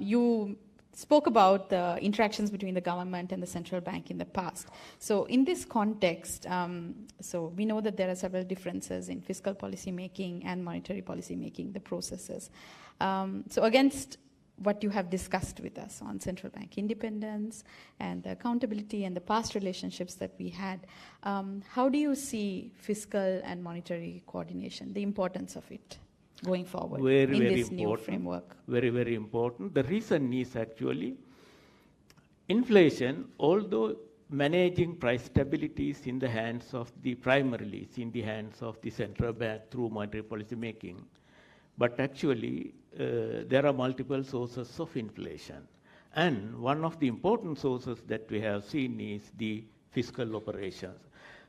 You spoke about the interactions between the government and the central bank in the past. So in this context, so we know that there are several differences in fiscal policy making and monetary policy making, the processes. So against what you have discussed with us on central bank independence and the accountability and the past relationships that we had, how do you see fiscal and monetary coordination, the importance of it going forward in this new framework? Very, very important. The reason is actually inflation, although managing price stability is in the hands of primarily it's in the hands of the central bank through monetary policy making. But actually, there are multiple sources of inflation. And one of the important sources that we have seen is the fiscal operations.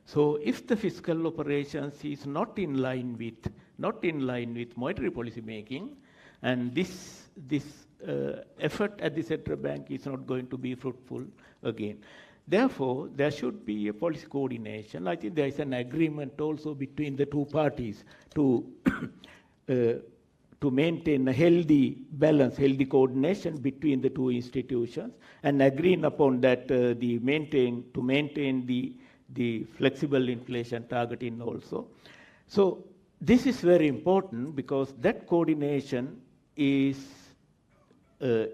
So if the fiscal operations is not in line with monetary policy making, and this effort at the central bank is not going to be fruitful again. Therefore, there should be a policy coordination. I think there is an agreement also between the two parties to maintain a healthy balance, healthy coordination between the two institutions, and agreeing upon that to maintain the flexible inflation targeting also. So this is very important because that coordination is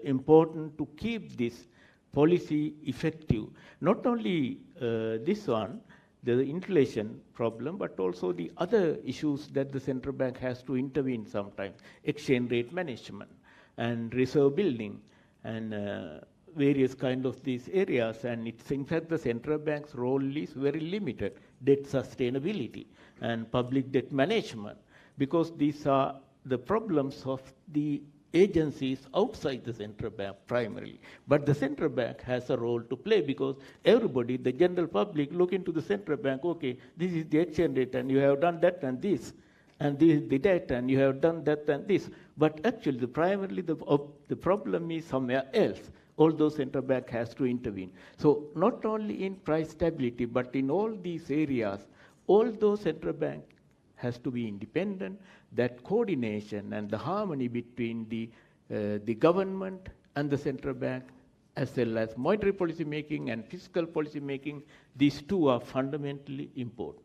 important to keep this policy effective. Not only this one, the inflation problem, but also the other issues that the central bank has to intervene sometimes, exchange rate management and reserve building and various kind of these areas. And it's in fact the central bank's role is very limited, debt sustainability and public debt management, because these are the problems of the agencies outside the central bank primarily. But the central bank has a role to play because everybody, the general public, look into the central bank, okay, this is the exchange rate and you have done that and this is the debt and you have done that and this. But actually, primarily the problem is somewhere else. Although central bank has to intervene. So not only in price stability, but in all these areas, although central bank has to be independent, that coordination and the harmony between the government and the central bank, as well as monetary policy making and fiscal policy making, these two are fundamentally important.